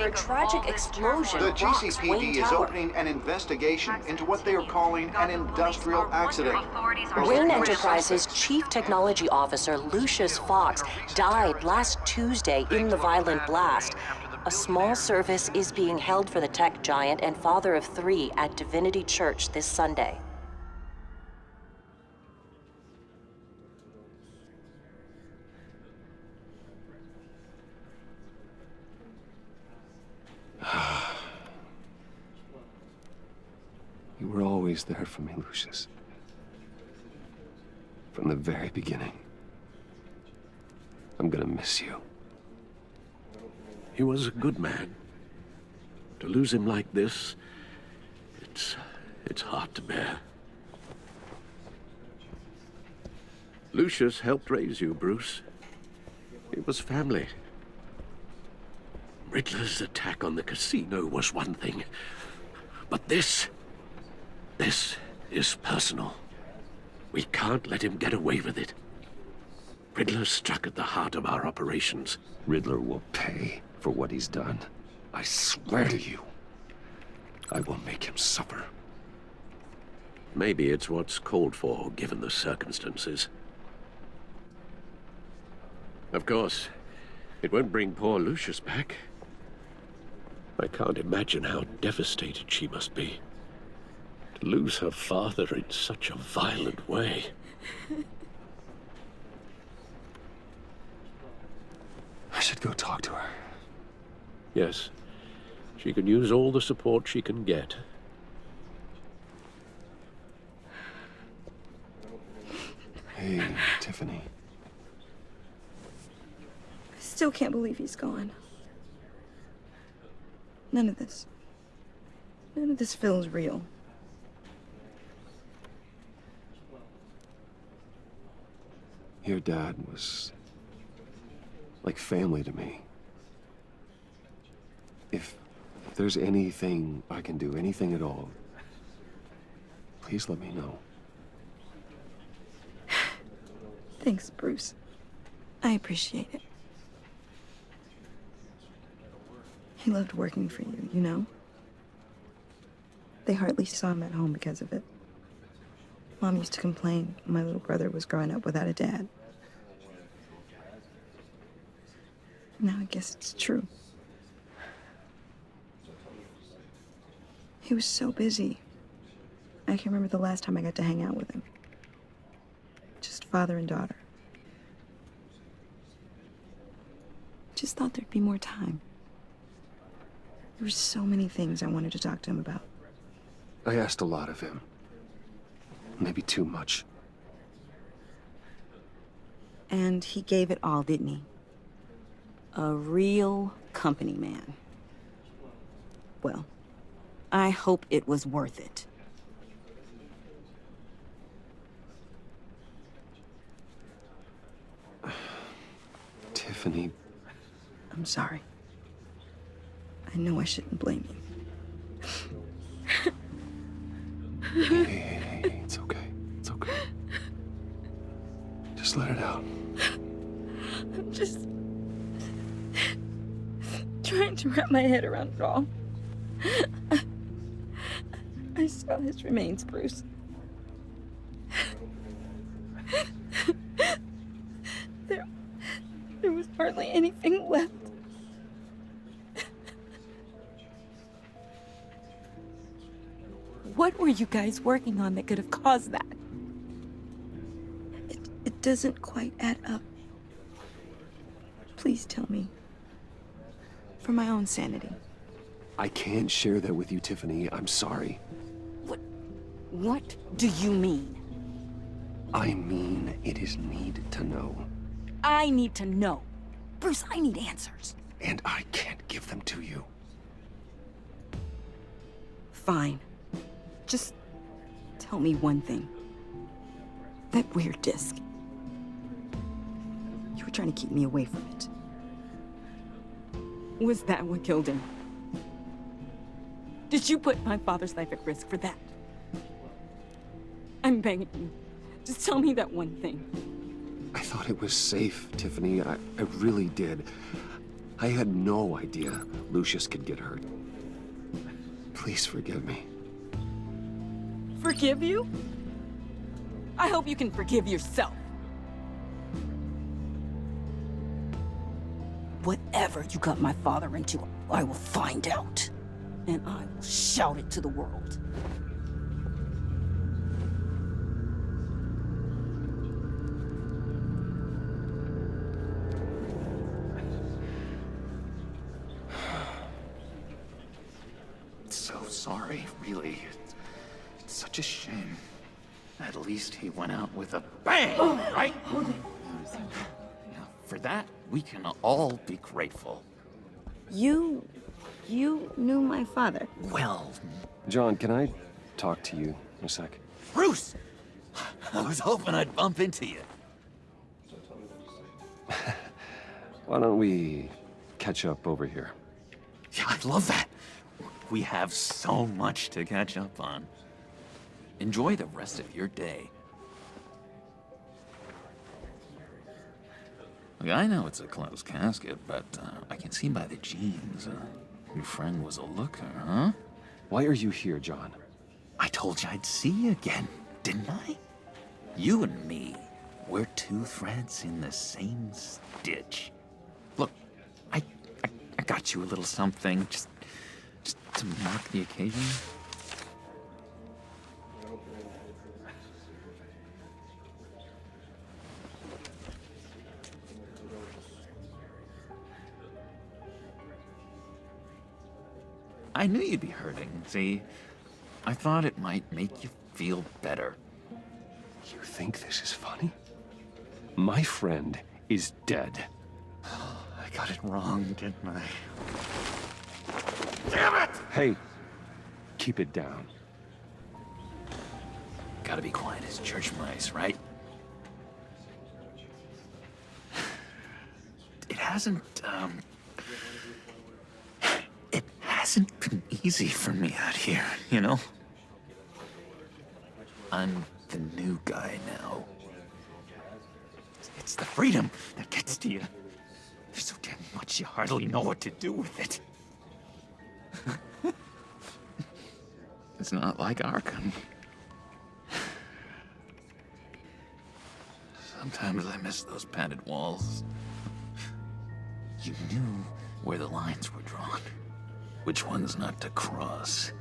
a tragic explosion The rocks Wayne GCPD is Tower. opening an investigation into what they are calling an industrial accident. Wayne Enterprises' Chief Technology Officer, Lucius Fox, died last Tuesday in the violent blast. A small service is being held for the tech giant and father of 3 at Divinity Church this Sunday. You were always there for me, Lucius. From the very beginning. I'm gonna miss you. He was a good man. To lose him like this, it's hard to bear. Lucius helped raise you, Bruce. It was family. Riddler's attack on the casino was one thing, but this is personal. We can't let him get away with it. Riddler struck at the heart of our operations. Riddler will pay for what he's done. I swear to you, I will make him suffer. Maybe it's what's called for, given the circumstances. Of course, it won't bring poor Lucius back. I can't imagine how devastated she must be. To lose her father in such a violent way. I should go talk to her. Yes, she can use all the support she can get. Hey, Tiffany. I still can't believe he's gone. None of this feels real. Your dad was like family to me. If there's anything I can do, anything at all, please let me know. Thanks, Bruce. I appreciate it. He loved working for you, you know? They hardly saw him at home because of it. Mom used to complain my little brother was growing up without a dad. Now I guess it's true. He was so busy. I can't remember the last time I got to hang out with him. Just father and daughter. Just thought there'd be more time. There were so many things I wanted to talk to him about. I asked a lot of him. Maybe too much. And he gave it all, didn't he? A real company man. Well, I hope it was worth it. Tiffany. I'm sorry. I know I shouldn't blame you. Hey, it's okay. It's okay. Just let it out. I'm just trying to wrap my head around it all. I saw his remains, Bruce. There was hardly anything left. What were you guys working on that could have caused that? It doesn't quite add up. Please tell me. For my own sanity. I can't share that with you, Tiffany. I'm sorry. What do you mean? I mean, it is need to know. I need to know. Bruce, I need answers. And I can't give them to you. Fine. Just tell me one thing. That weird disc. You were trying to keep me away from it. Was that what killed him? Did you put my father's life at risk for that? I'm begging you. Just tell me that one thing. I thought it was safe, Tiffany. I really did. I had no idea Lucius could get hurt. Please forgive me. Forgive you? I hope you can forgive yourself. Whatever you got my father into, I will find out. And I will shout it to the world. So sorry, really. It's such a shame. At least he went out with a bang, right? Yeah, for that, we can all be grateful. You knew my father. Well, John, can I talk to you a sec? Bruce! I was hoping I'd bump into you. Why don't we catch up over here? Yeah, I'd love that. We have so much to catch up on. Enjoy the rest of your day. Look, I know it's a closed casket, but I can see by the jeans, your friend was a looker, huh? Why are you here, John? I told you I'd see you again, didn't I? You and me, we're two threads in the same stitch. Look, I got you a little something, just to mark the occasion. I knew you'd be hurting, see? I thought it might make you feel better. You think this is funny? My friend is dead. I got it wrong, didn't I? Damn it! Hey, keep it down. Gotta be quiet as church mice, right? It hasn't been easy for me out here, you know? I'm the new guy now. It's the freedom that gets to you. There's so damn much you hardly know what to do with it. It's not like Arkham. Sometimes I miss those padded walls. You knew where the lines were drawn. Which ones not to cross.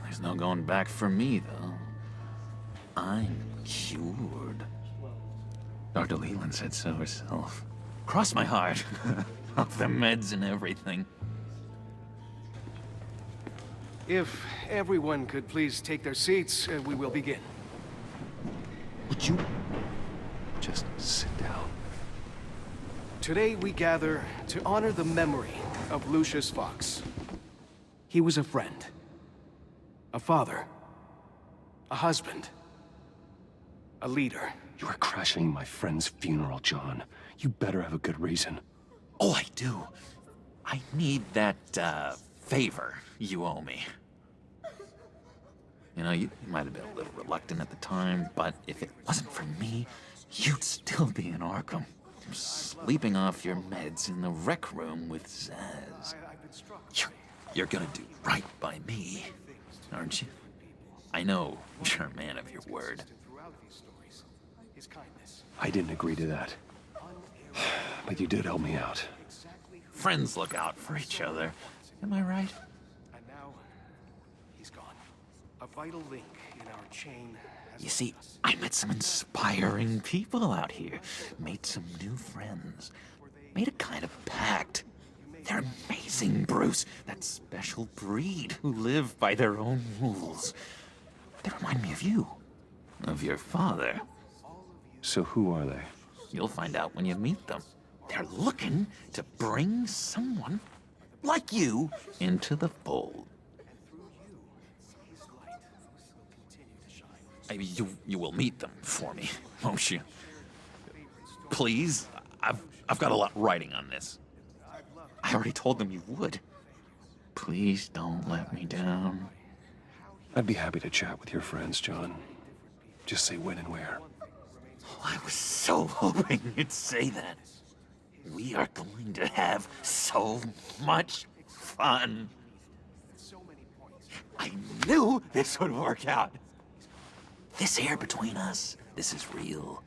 There's no going back for me, though. I'm cured. Dr. Leland said so herself. Cross my heart. Off the meds and everything. If everyone could please take their seats, we will begin. Would you? Just sit down. Today we gather to honor the memory of Lucius Fox. He was a friend, a father, a husband, a leader. You are crashing my friend's funeral, John. You better have a good reason. Oh, I do. I need that, favor you owe me. You know, you might have been a little reluctant at the time, but if it wasn't for me, you'd still be in Arkham. Sleeping off your meds in the rec room with Zaz. You're gonna do right by me, aren't you? I know you're a man of your word. I didn't agree to that. But you did help me out. Friends look out for each other. Am I right? And now, he's gone. A vital link in our chain. You see, I met some inspiring people out here. Made some new friends. Made a kind of pact. They're amazing, Bruce. That special breed who live by their own rules. They remind me of you. Of your father. So who are they? You'll find out when you meet them. They're looking to bring someone like you into the fold. You will meet them for me, won't you? Please? I've got a lot writing on this. I already told them you would. Please don't let me down. I'd be happy to chat with your friends, John. Just say when and where. I was so hoping you'd say that. We are going to have so much fun. I knew this would work out. This air between us, this is real.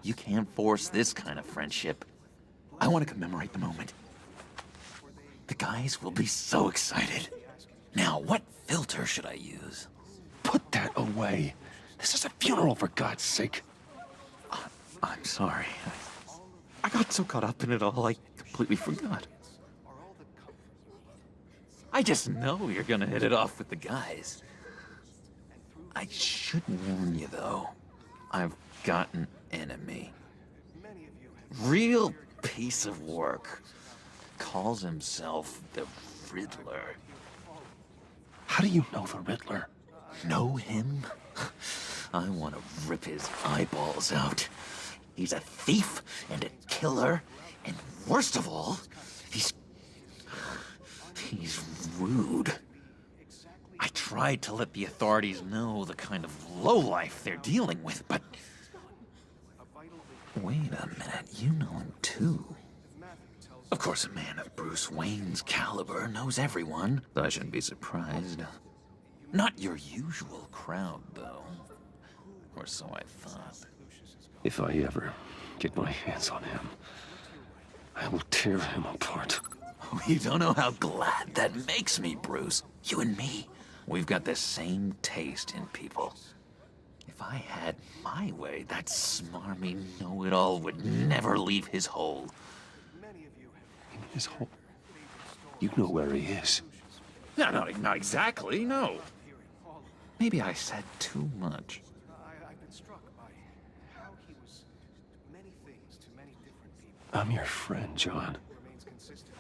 You can't force this kind of friendship. I want to commemorate the moment. The guys will be so excited. Now, what filter should I use? Put that away. This is a funeral, for God's sake. I'm sorry. I got so caught up in it all, I completely forgot. I just know you're gonna hit it off with the guys. I should warn you, though. I've got an enemy. Real piece of work. Calls himself the Riddler. How do you know the Riddler? Know him? I want to rip his eyeballs out. He's a thief and a killer, and worst of all, he's rude. I tried to let the authorities know the kind of lowlife they're dealing with, but... Wait a minute, you know him too. Of course, a man of Bruce Wayne's caliber knows everyone, so I shouldn't be surprised. Not your usual crowd, though. Or so I thought. If I ever get my hands on him, I will tear him apart. Oh, you don't know how glad that makes me, Bruce. You and me, we've got the same taste in people. If I had my way, that smarmy know-it-all would never leave his hole. In his hole? You know where he is. No, not exactly, no. Maybe I said too much. I'm your friend, John.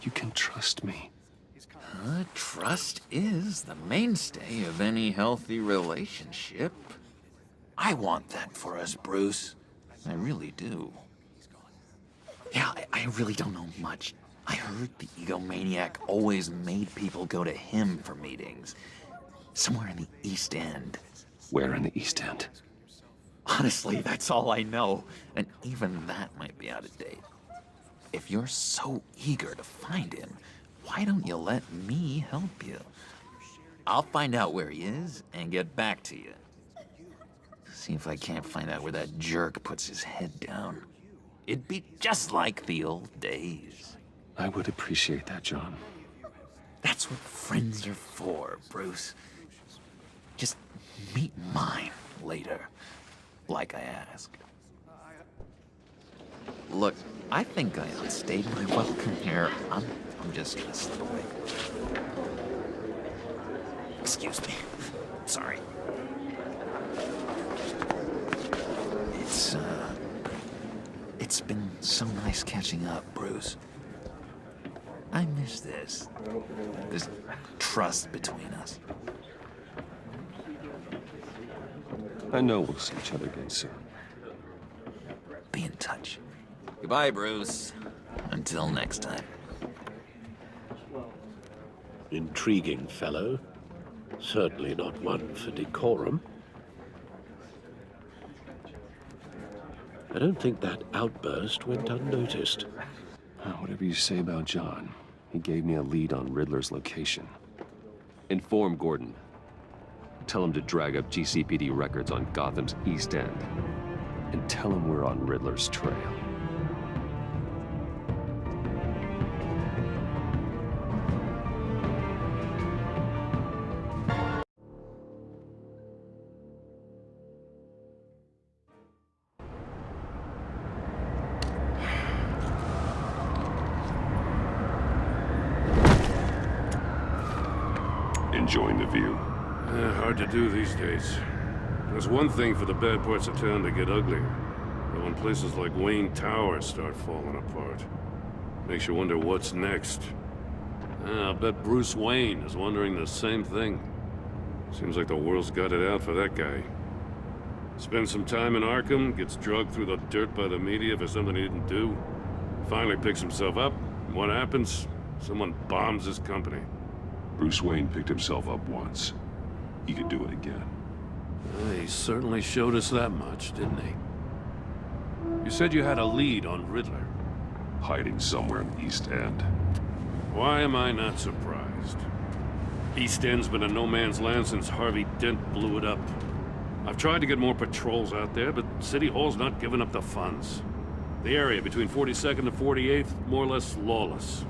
You can trust me. Trust is the mainstay of any healthy relationship. I want that for us, Bruce. I really do. Yeah, I really don't know much. I heard the egomaniac always made people go to him for meetings. Somewhere in the East End. Where in the East End? Honestly, that's all I know. And even that might be out of date. If you're so eager to find him, why don't you let me help you? I'll find out where he is and get back to you. See if I can't find out where that jerk puts his head down. It'd be just like the old days. I would appreciate that, John. That's what friends are for, Bruce. Just meet mine later, like I asked. Look, I think I outstayed my welcome here. I'm just gonna slip away. Excuse me. Sorry. It's been so nice catching up, Bruce. I miss this trust between us. I know we'll see each other again soon. Be in touch. Goodbye, Bruce. Until next time. Intriguing fellow. Certainly not one for decorum. I don't think that outburst went unnoticed. Whatever you say about John, he gave me a lead on Riddler's location. Inform Gordon. Tell him to drag up GCPD records on Gotham's East End. And tell him we're on Riddler's trail. Enjoying the view? Hard to do these days. There's one thing for the bad parts of town to get uglier. But when places like Wayne Tower start falling apart, makes you wonder what's next. I'll bet Bruce Wayne is wondering the same thing. Seems like the world's got it out for that guy. Spends some time in Arkham, gets drugged through the dirt by the media for something he didn't do. Finally picks himself up, and what happens? Someone bombs his company. Bruce Wayne picked himself up once. He could do it again. He certainly showed us that much, didn't he? You said you had a lead on Riddler. Hiding somewhere in the East End. Why am I not surprised? East End's been a no-man's land since Harvey Dent blew it up. I've tried to get more patrols out there, but City Hall's not giving up the funds. The area between 42nd and 48th, more or less lawless.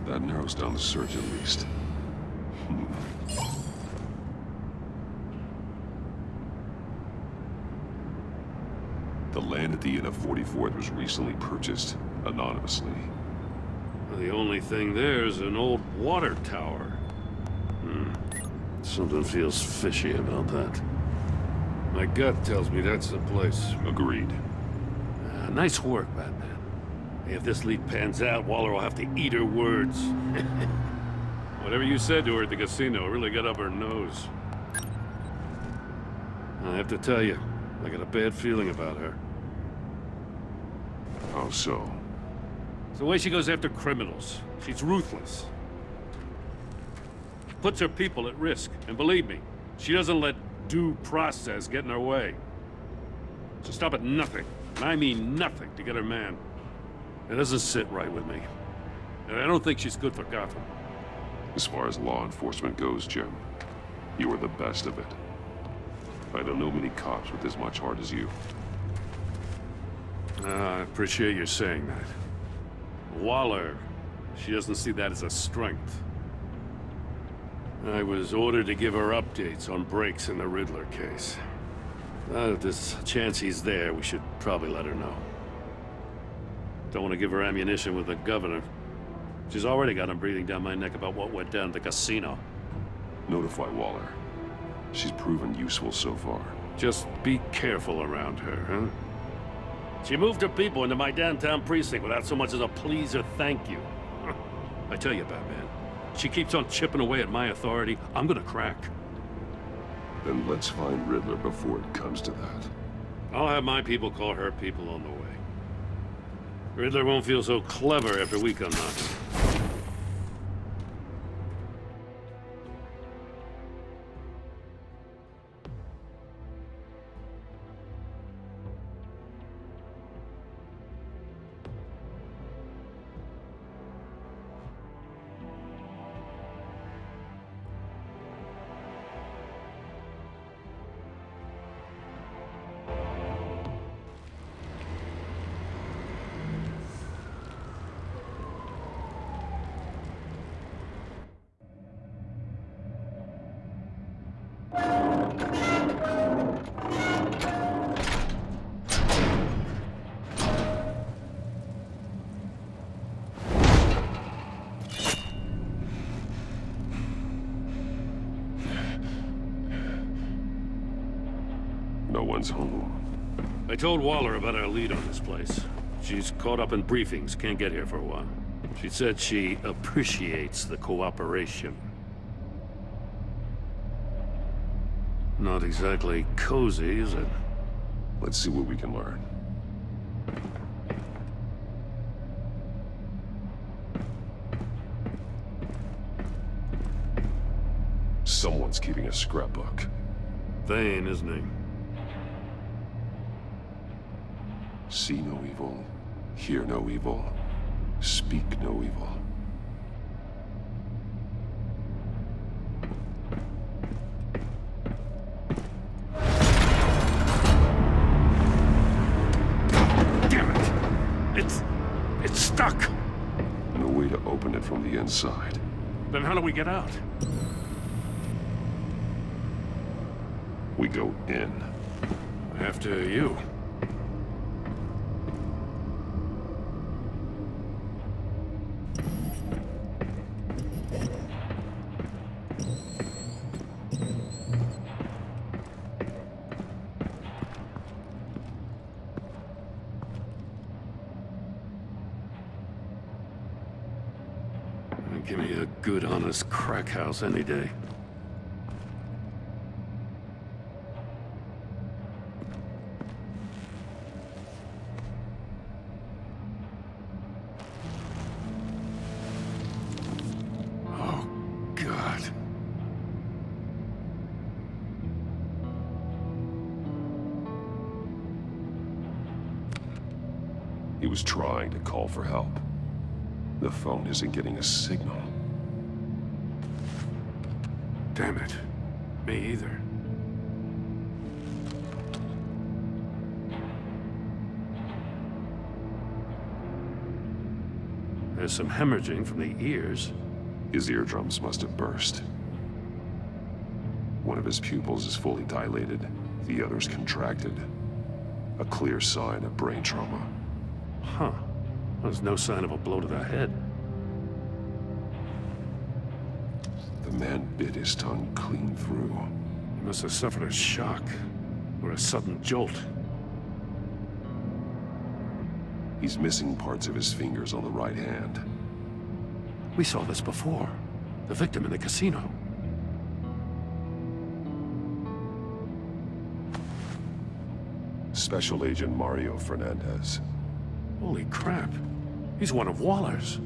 That narrows down the search at least. The land at the end of 44th was recently purchased, anonymously. The only thing there is an old water tower. Something feels fishy about that. My gut tells me that's the place. Agreed. Nice work, Batman. If this lead pans out, Waller will have to eat her words. Whatever you said to her at the casino really got up her nose. I have to tell you, I got a bad feeling about her. How so? It's the way she goes after criminals. She's ruthless. Puts her people at risk. And believe me, she doesn't let due process get in her way. She'll stop at nothing, and I mean nothing, to get her man. It doesn't sit right with me. And I don't think she's good for Gotham. As far as law enforcement goes, Jim, you are the best of it. I don't know many cops with as much heart as you. I appreciate you saying that. Waller, she doesn't see that as a strength. I was ordered to give her updates on breaks in the Riddler case. If there's a chance he's there, we should probably let her know. Don't want to give her ammunition with the governor. She's already got him breathing down my neck about what went down at the casino. Notify Waller. She's proven useful so far. Just be careful around her, huh? She moved her people into my downtown precinct without so much as a please or thank you. I tell you, Batman, she keeps on chipping away at my authority, I'm gonna crack. Then let's find Riddler before it comes to that. I'll have my people call her people on the way. Riddler won't feel so clever after we come knocking. No one's home. I told Waller about our lead on this place. She's caught up in briefings, can't get here for a while. She said she appreciates the cooperation. Not exactly cozy, is it? Let's see what we can learn. Someone's keeping a scrapbook. Vain, isn't he? See no evil, hear no evil, speak no evil. Damn it! It's stuck! No way to open it from the inside. Then how do we get out? We go in. After you. Give me a good, honest crack house any day. Oh, God. He was trying to call for help. The phone isn't getting a signal. Damn it. Me either. There's some hemorrhaging from the ears. His eardrums must have burst. One of his pupils is fully dilated, the other's contracted. A clear sign of brain trauma. Huh. There's no sign of a blow to the head. The man bit his tongue clean through. He must have suffered a shock, or a sudden jolt. He's missing parts of his fingers on the right hand. We saw this before. The victim in the casino. Special Agent Mario Fernandez. Holy crap. He's one of Waller's.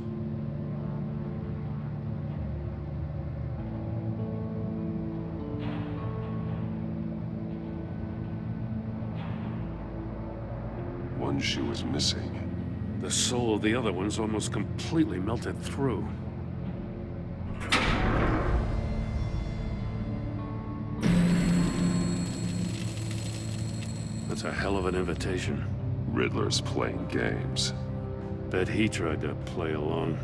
One shoe is missing. The sole of the other one's almost completely melted through. That's a hell of an invitation. Riddler's playing games. Bet he tried to play along.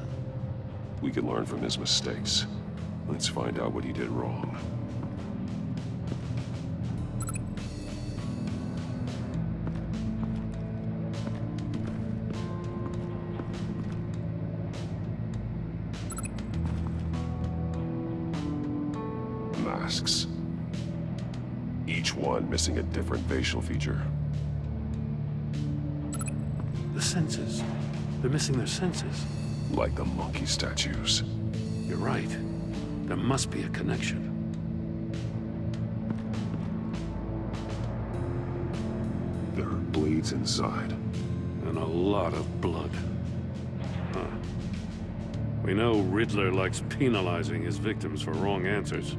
We can learn from his mistakes. Let's find out what he did wrong. Masks. Each one missing a different facial feature. The senses. They're missing their senses. Like the monkey statues. You're right. There must be a connection. There are blades inside. And a lot of blood. Huh. We know Riddler likes penalizing his victims for wrong answers.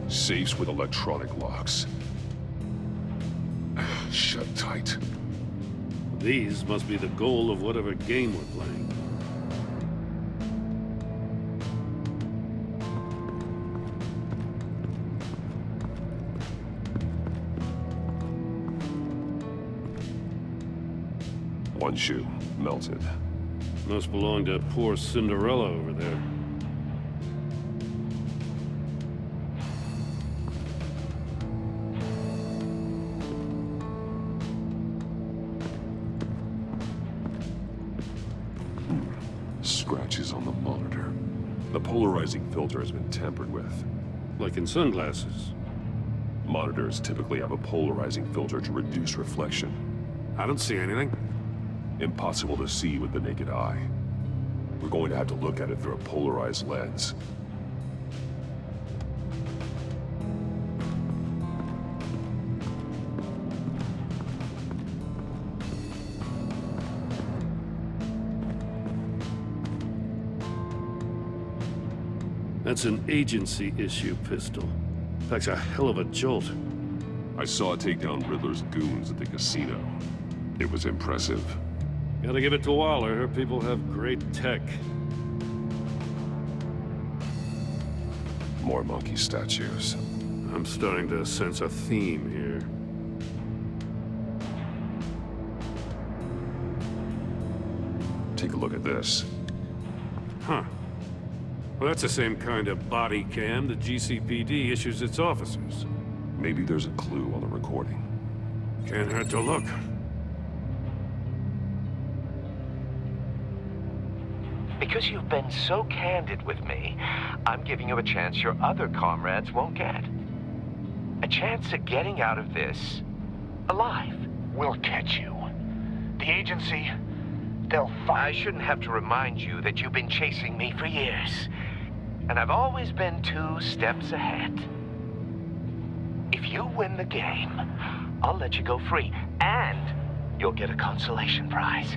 Safes with electronic locks. Shut tight. These must be the goal of whatever game we're playing. One shoe, melted. Must belong to poor Cinderella over there. Scratches on the monitor. The polarizing filter has been tampered with. Like in sunglasses. Monitors typically have a polarizing filter to reduce reflection. I don't see anything. Impossible to see with the naked eye. We're going to have to look at it through a polarized lens. That's an agency-issue pistol. Packs a hell of a jolt. I saw it take down Riddler's goons at the casino. It was impressive. Gotta give it to Waller. Her people have great tech. More monkey statues. I'm starting to sense a theme here. Take a look at this. Huh. Well, that's the same kind of body cam the GCPD issues its officers. Maybe there's a clue on the recording. Can't hurt to look. Because you've been so candid with me, I'm giving you a chance your other comrades won't get. A chance at getting out of this alive. We'll catch you. The agency, they'll find... I shouldn't have to remind you that you've been chasing me for years. And I've always been 2 steps ahead. If you win the game, I'll let you go free. And you'll get a consolation prize.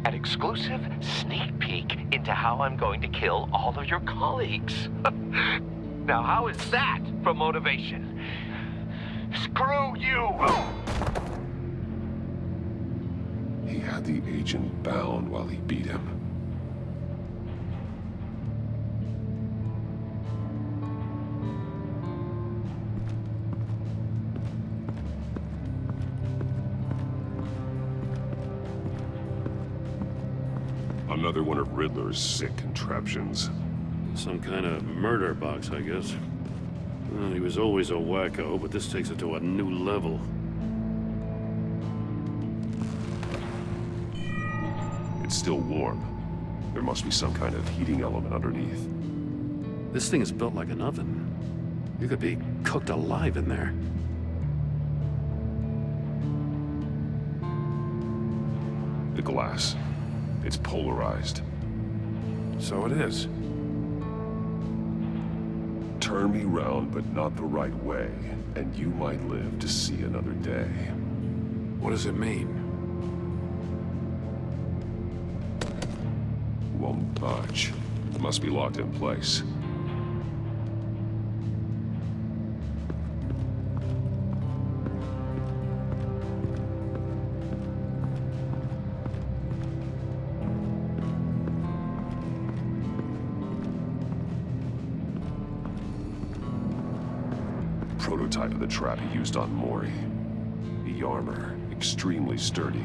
An exclusive sneak peek into how I'm going to kill all of your colleagues. Now, how is that for motivation? Screw you! He had the agent bound while he beat him. Another one of Riddler's sick contraptions. Some kind of murder box, I guess. Well, he was always a wacko, but this takes it to a new level. It's still warm. There must be some kind of heating element underneath. This thing is built like an oven. You could be cooked alive in there. The glass. It's polarized. So it is. Turn me round, but not the right way, and you might live to see another day. What does it mean? Won't budge. It must be locked in place. Prototype of the trap he used on Mori. The armor, extremely sturdy,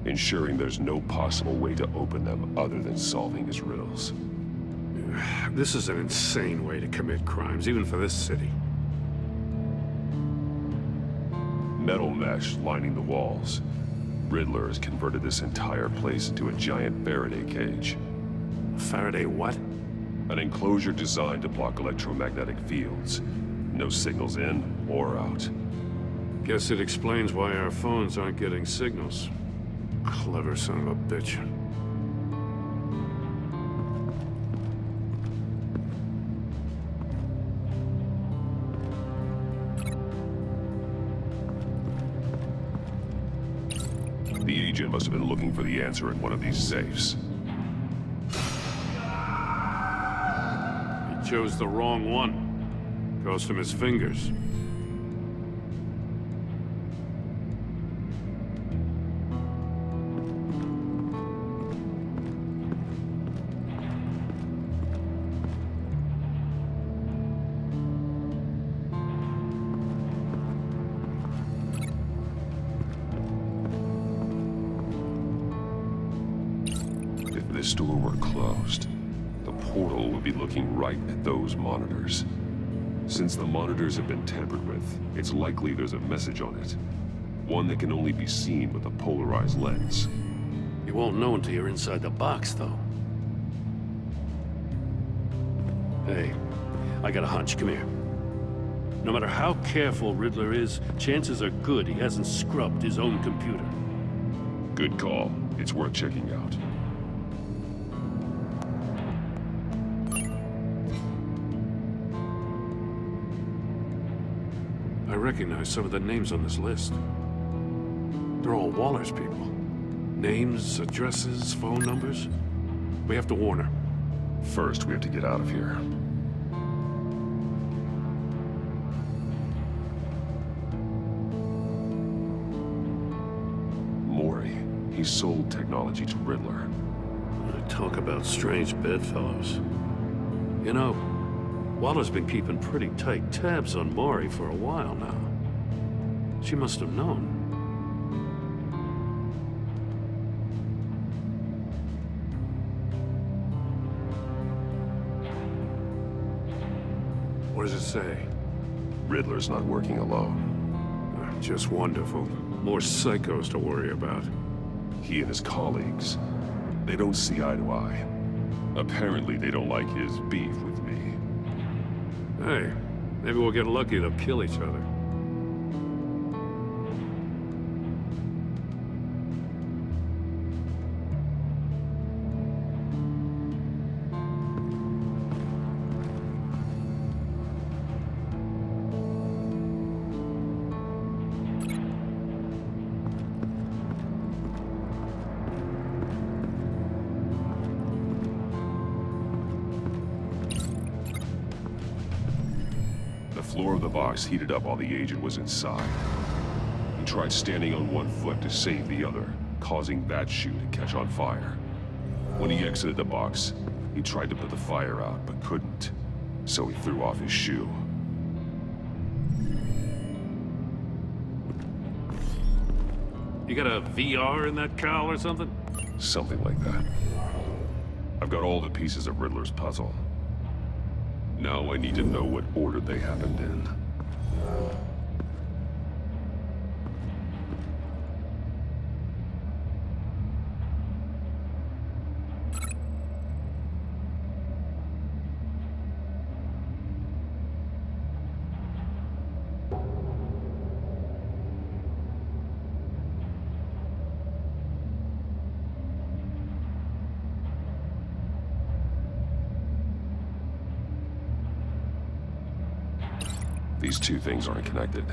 ensuring there's no possible way to open them other than solving his riddles. This is an insane way to commit crimes, even for this city. Metal mesh lining the walls. Riddler has converted this entire place into a giant Faraday cage. Faraday what? An enclosure designed to block electromagnetic fields. No signals in or out. Guess it explains why our phones aren't getting signals. Clever son of a bitch. The agent must have been looking for the answer in one of these safes. He chose the wrong one. Cost him his fingers. If this door were closed, the portal would be looking right at those monitors. Since the monitors have been tampered with, it's likely there's a message on it. One that can only be seen with a polarized lens. You won't know until you're inside the box, though. Hey, I got a hunch. Come here. No matter how careful Riddler is, chances are good he hasn't scrubbed his own computer. Good call. It's worth checking out. I recognize some of the names on this list. They're all Waller's people. Names, addresses, phone numbers. We have to warn her. First, we have to get out of here. Mori. He sold technology to Riddler. Talk about strange bedfellows. You know, Waller's been keeping pretty tight tabs on Mori for a while now. She must have known. What does it say? Riddler's not working alone. Just wonderful. More psychos to worry about. He and his colleagues, they don't see eye to eye. Apparently, they don't like his beef with me. Hey, maybe we'll get lucky they'll kill each other. floor of the box heated up while the agent was inside. He tried standing on one foot to save the other, causing that shoe to catch on fire. When he exited the box, he tried to put the fire out, but couldn't, so he threw off his shoe. You got a VR in that cowl or something? Something like that. I've got all the pieces of Riddler's puzzle. Now I need to know what order they happened in. These two things aren't connected.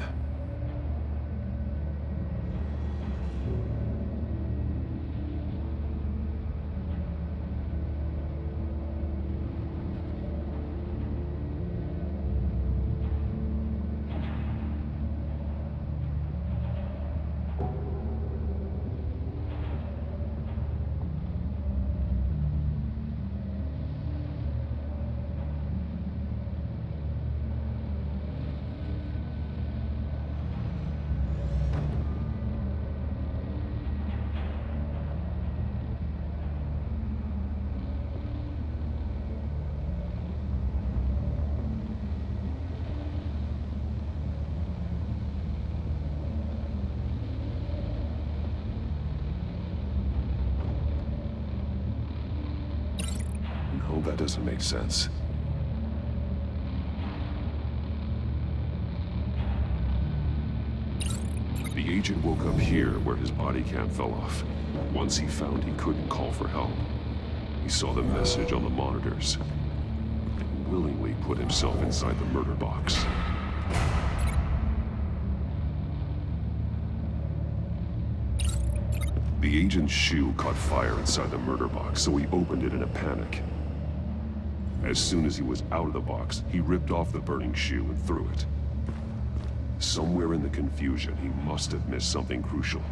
No, that doesn't make sense. The agent woke up here where his body cam fell off. Once he found he couldn't call for help, he saw the message on the monitors and willingly put himself inside the murder box. The agent's shoe caught fire inside the murder box, so he opened it in a panic. As soon as he was out of the box, he ripped off the burning shoe and threw it. Somewhere in the confusion, he must have missed something crucial.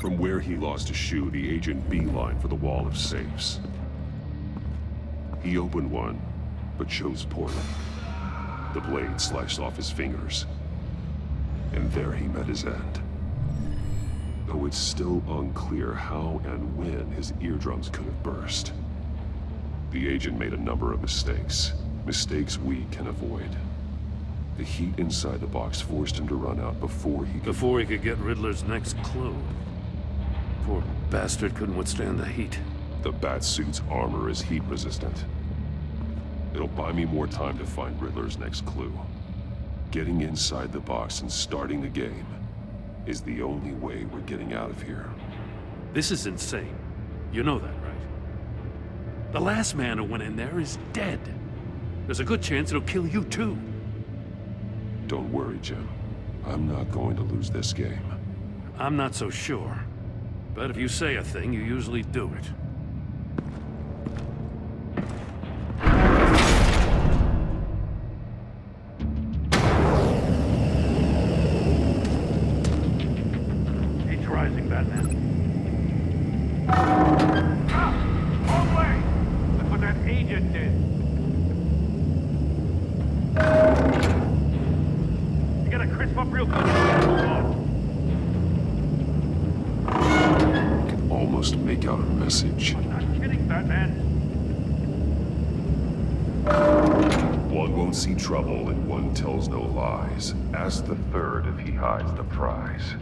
From where he lost a shoe, the agent beelined for the wall of safes. He opened one, but chose poorly. The blade sliced off his fingers. And there he met his end. Though it's still unclear how and when his eardrums could have burst. The agent made a number of mistakes. Mistakes we can avoid. The heat inside the box forced him to run out before he could get Riddler's next clue. Poor bastard couldn't withstand the heat. The Batsuit's armor is heat resistant. It'll buy me more time to find Riddler's next clue. Getting inside the box and starting the game is the only way we're getting out of here. This is insane. You know that, right? The last man who went in there is dead. There's a good chance it'll kill you too. Don't worry, Jim. I'm not going to lose this game. I'm not so sure. But if you say a thing, you usually do it. He's rising, Batman. Wrong way! That's what that agent did. You gotta crisp up real good. Almost make out a message. I'm not kidding, Batman. One won't see trouble and one tells no lies. Ask the third if he hides the prize.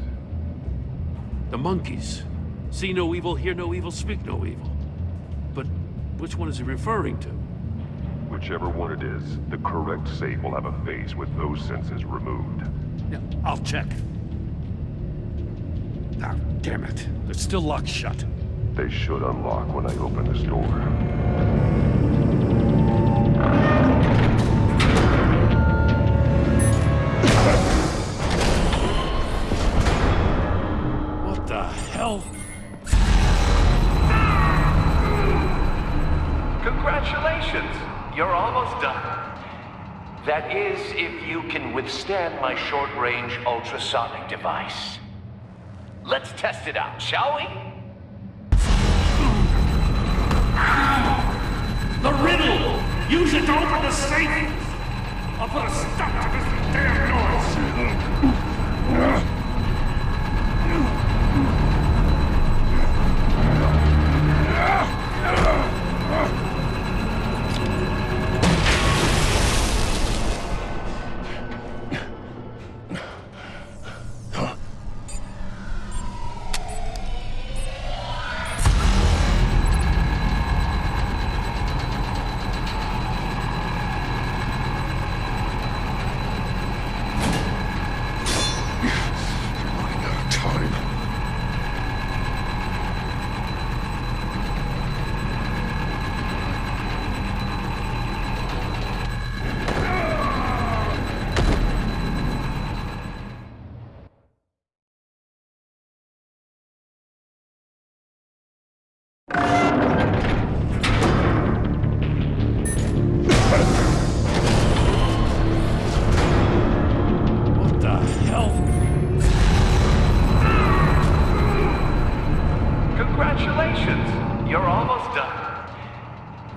The monkeys. See no evil, hear no evil, speak no evil. But which one is he referring to? Whichever one it is, the correct safe will have a face with those senses removed. Yeah, I'll check. Ah, damn it. They're still locked shut. They should unlock when I open this door. What the hell? Congratulations! You're almost done. That is, if you can withstand my short-range ultrasonic device. Let's test it out, shall we? The riddle! Use it to open the safe! I'll put a stop to this damn noise!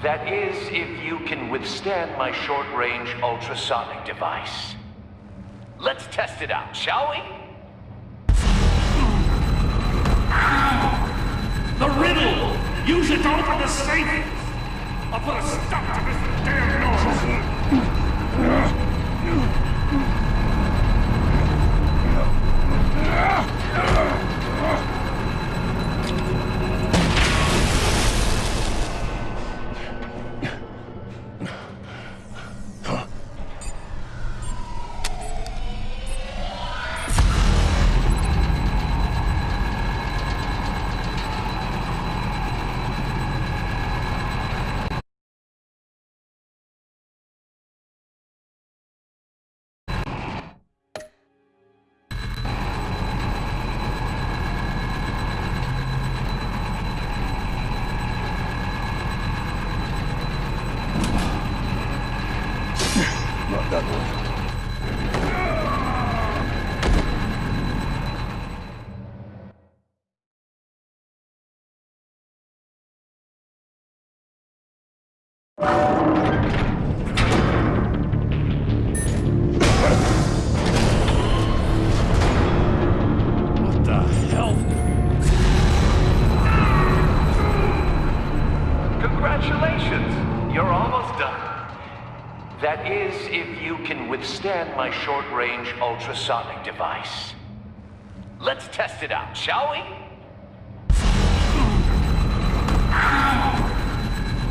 That is, if you can withstand my short-range ultrasonic device. Let's test it out, shall we? The riddle! Use it to open the safe! I'll put a stop to this damn Not that one. What the hell? Congratulations! You're almost done. That is, if you can withstand my short-range ultrasonic device. Let's test it out, shall we?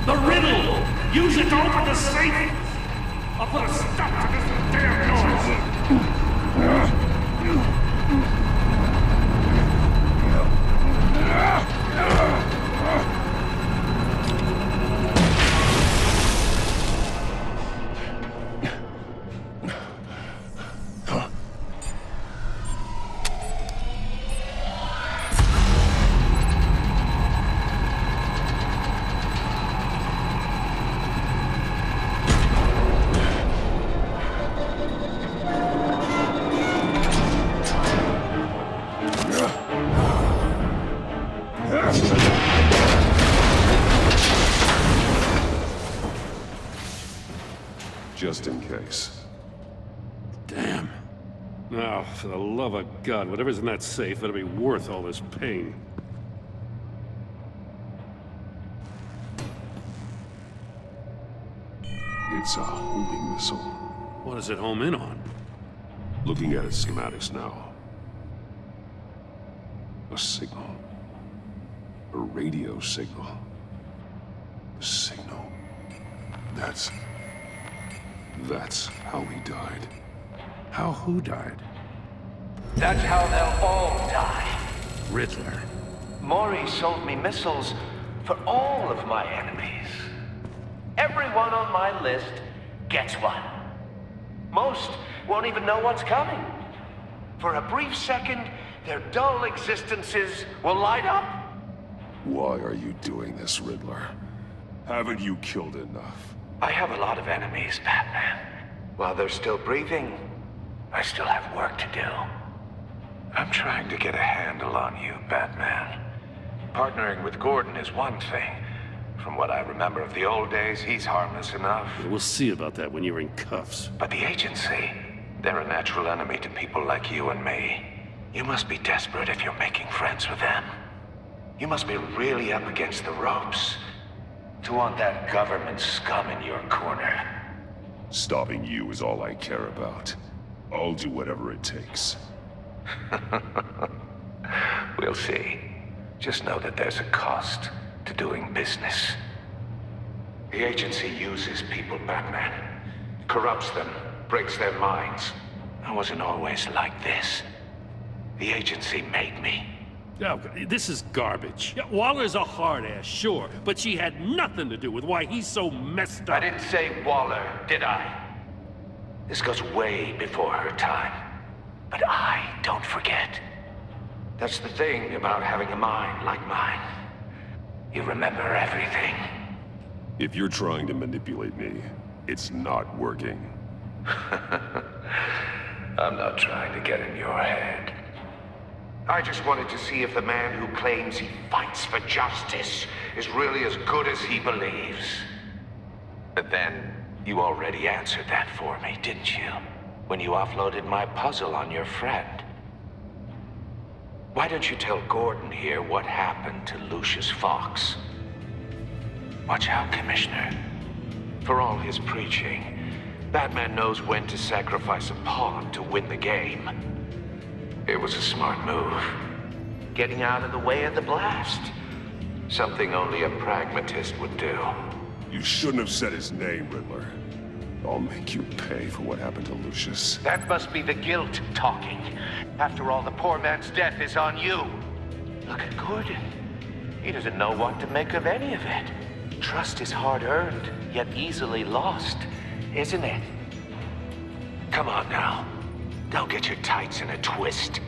The riddle! Use it to open the safe! I'll put a stop to this damn noise! just in case. Damn. Now, for the love of God, whatever's in that safe better be worth all this pain. It's a homing missile. What does it home in on? Looking at its schematics now. A signal. A radio signal. A signal. That's how he died. How who died? That's how they'll all die. Riddler. Maury sold me missiles for all of my enemies. Everyone on my list gets one. Most won't even know what's coming. For a brief second, their dull existences will light up. Why are you doing this, Riddler? Haven't you killed enough? I have a lot of enemies, Batman. While they're still breathing, I still have work to do. I'm trying to get a handle on you, Batman. Partnering with Gordon is one thing. From what I remember of the old days, he's harmless enough. We'll see about that when you're in cuffs. But the agency, they're a natural enemy to people like you and me. You must be desperate if you're making friends with them. You must be really up against the ropes to want that government scum in your corner. Stopping you is all I care about. I'll do whatever it takes. We'll see. Just know that there's a cost to doing business. The agency uses people, Batman. Corrupts them, breaks their minds. I wasn't always like this. The agency made me. Oh, this is garbage. Yeah, Waller's a hard ass, sure, but she had nothing to do with why he's so messed up. I didn't say Waller, did I? This goes way before her time. But I don't forget. That's the thing about having a mind like mine. You remember everything. If you're trying to manipulate me, it's not working. I'm not trying to get in your head. I just wanted to see if the man who claims he fights for justice is really as good as he believes. But then, you already answered that for me, didn't you? When you offloaded my puzzle on your friend. Why don't you tell Gordon here what happened to Lucius Fox? Watch out, Commissioner. For all his preaching, Batman knows when to sacrifice a pawn to win the game. It was a smart move. Getting out of the way of the blast. Something only a pragmatist would do. You shouldn't have said his name, Riddler. I'll make you pay for what happened to Lucius. That must be the guilt talking. After all, the poor man's death is on you. Look at Gordon. He doesn't know what to make of any of it. Trust is hard-earned, yet easily lost, isn't it? Come on now. Don't get your tights in a twist.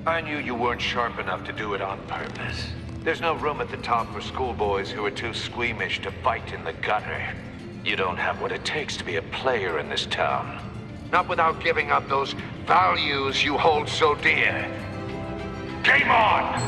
I knew you weren't sharp enough to do it on purpose. There's no room at the top for schoolboys who are too squeamish to fight in the gutter. You don't have what it takes to be a player in this town. Not without giving up those values you hold so dear. Game on!